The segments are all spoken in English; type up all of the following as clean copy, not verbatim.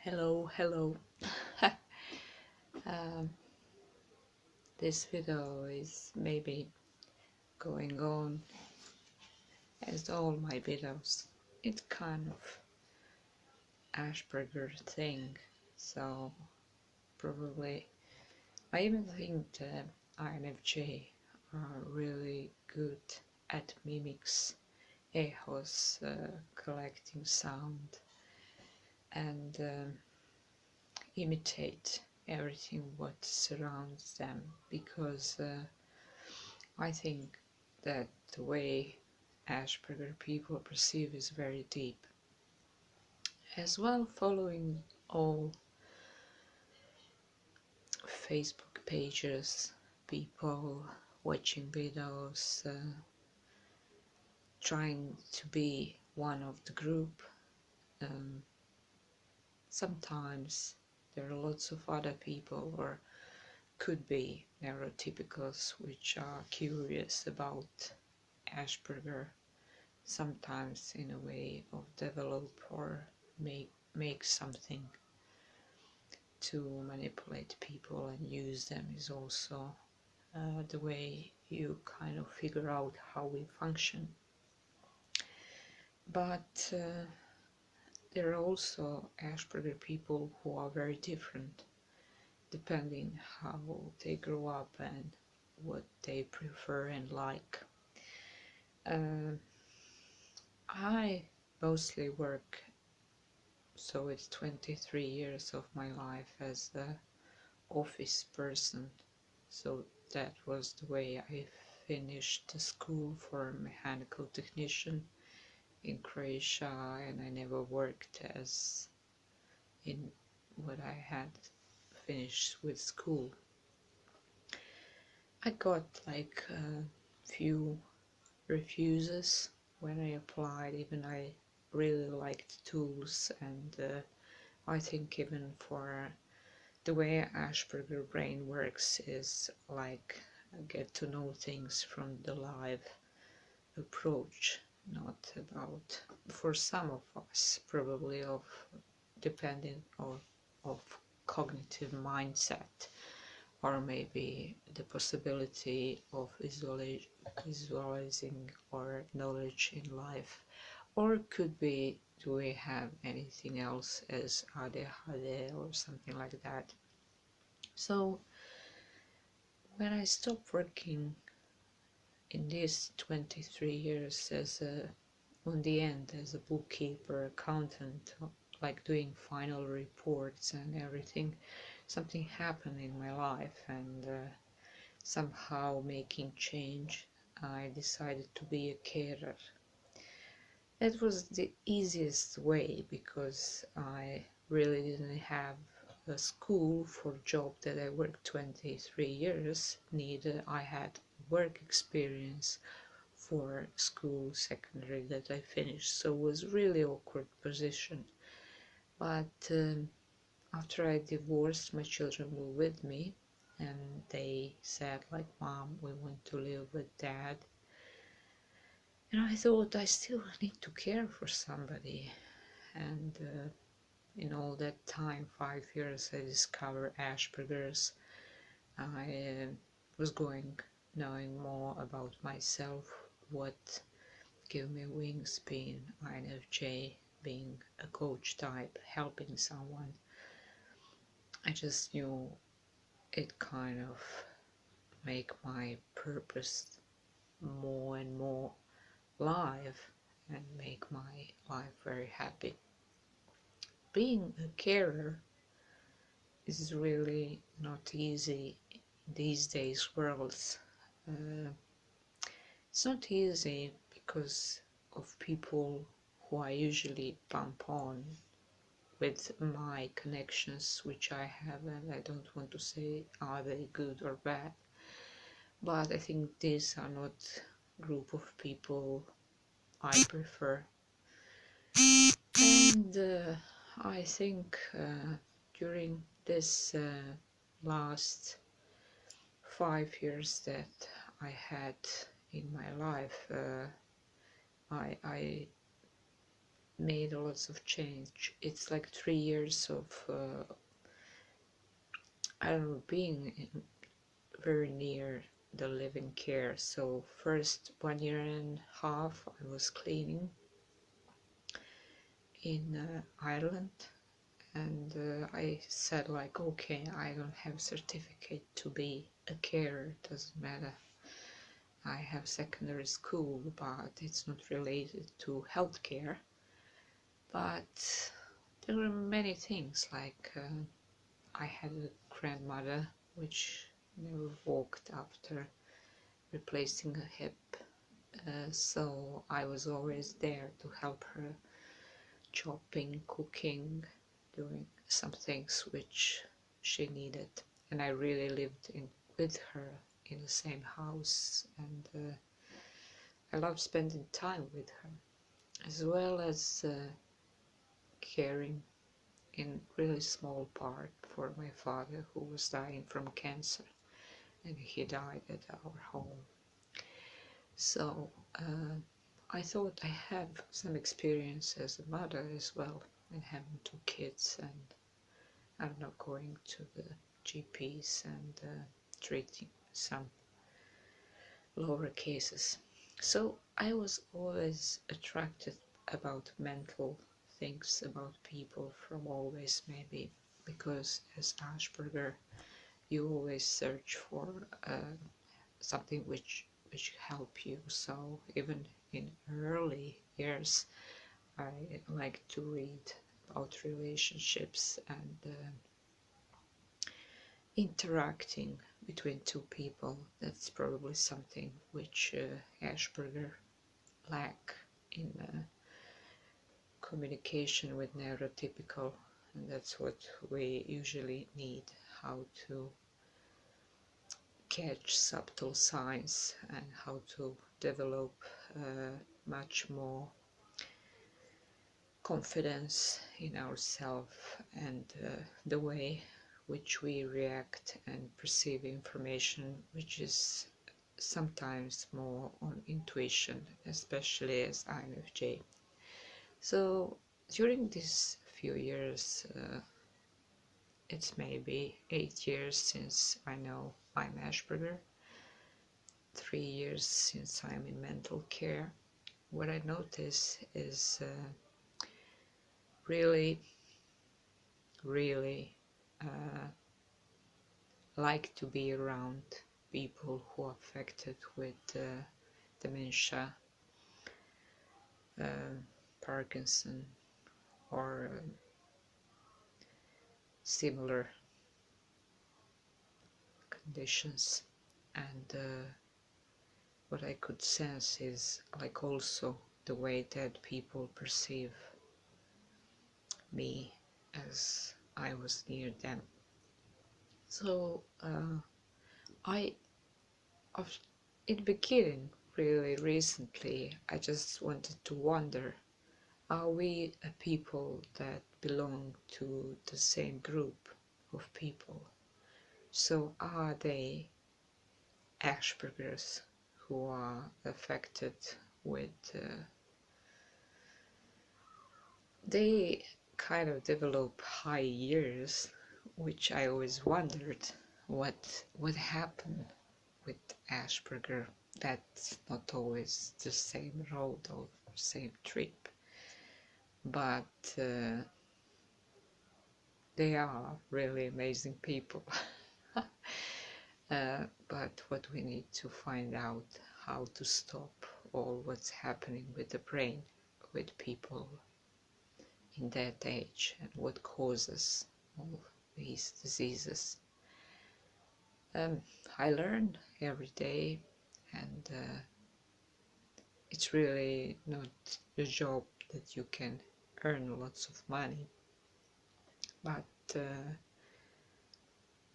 Hello. um, this video is maybe going on as all my videos. It's kind of Asperger thing, so probably I even think the INFJ are really good at mimics, echoes, collecting sound, and imitate everything what surrounds them, because I think that the way Asperger people perceive is very deep. As well, following all Facebook pages, people watching videos, trying to be one of the group. Um, Sometimes there are lots of other people, or could be neurotypicals, which are curious about Asperger, sometimes in a way of develop or make something to manipulate people and use them is also the way you kind of figure out how we function. But there are also Asperger people who are very different depending how they grow up and what they prefer and like. I mostly work, so it's 23 years of my life as an office person, so that was the way I finished the school for mechanical technician in Croatia, and I never worked as in what I had finished with school. I got like a few refuses when I applied. Even I really liked tools, and I think even for the way Asperger brain works is like get to know things from the live approach, not about, for some of us probably, of depending of cognitive mindset, or maybe the possibility of visualizing or knowledge in life, or it could be, do we have anything else as ADHD or something like that. So when I stopped working in these 23 years as a, on the end, as a bookkeeper, accountant, like doing final reports and everything, something happened in my life, and somehow making change, I decided to be a carer. That was the easiest way, because I really didn't have a school for job that I worked 23 years, neither I had work experience for school secondary that I finished, so it was really awkward position. But after I divorced, my children were with me, and they said like, Mom, we want to live with Dad. And I thought, I still need to care for somebody. And in all that time, 5 years, I discovered Asperger's. I was knowing more about myself, what gave me wings, being INFJ, being a coach type, helping someone. I just knew it kind of make my purpose more and more live, and make my life very happy. Being a carer is really not easy in these days worlds. It's not easy because of people who I usually bump on with my connections, which I have, and I don't want to say are they good or bad, but I think these are not group of people I prefer. And I think during this last 5 years that I had in my life, I made lots of change. It's like 3 years of I don't know, being very near the living care. So first 1 year and a half I was cleaning in Ireland, and I said like, okay, I don't have certificate to be a carer, doesn't matter. I have secondary school, but it's not related to healthcare. But there were many things like I had a grandmother which never walked after replacing a hip, so I was always there to help her, chopping, cooking, doing some things which she needed. And I really lived with her in the same house, and I loved spending time with her, as well as caring in really small part for my father, who was dying from cancer, and he died at our home. So I thought I have some experience as a mother as well, and having 2 kids, and I don't know, going to the GPs and treating some lower cases. So I was always attracted about mental things, about people, from always, maybe because as Asperger you always search for something which help you. So even in early years I like to read about relationships and interacting between 2 people. That's probably something which Asperger lack in communication with neurotypical, and that's what we usually need, how to catch subtle signs and how to develop much more confidence in ourselves and the way which we react and perceive information, which is sometimes more on intuition, especially as INFJ. So during these few years, it's maybe 8 years since I know I'm Asperger, 3 years since I'm in mental care. What I notice is really like to be around people who are affected with dementia, Parkinson, or similar conditions. And what I could sense is like also the way that people perceive me as I was near them. So in the beginning, really recently, I just wanted to wonder, are we a people that belong to the same group of people? So are they Asperger's who are affected with they kind of develop high years, which I always wondered what happened with Asperger. That's not always the same road or same trip, but they are really amazing people. But what we need to find out, how to stop all what's happening with the brain with people in that age, and what causes all these diseases. I learn every day, and it's really not a job that you can earn lots of money, but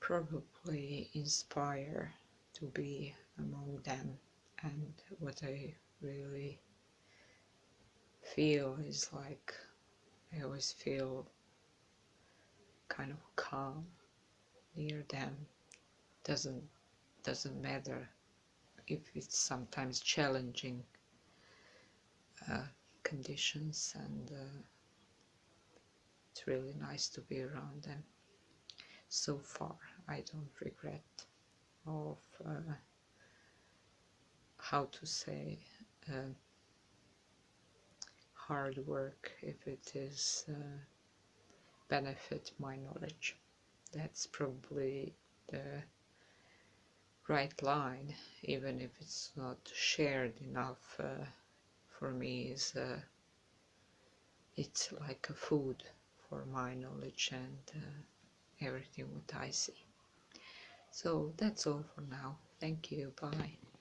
probably inspire to be among them. And what I really feel is like I always feel kind of calm near them. Doesn't matter if it's sometimes challenging conditions, and it's really nice to be around them. So far I don't regret of how to say hard work if it is benefit my knowledge. That's probably the right line, even if it's not shared enough. For me is it's like a food for my knowledge and everything what I see. So that's all for now. Thank you. Bye.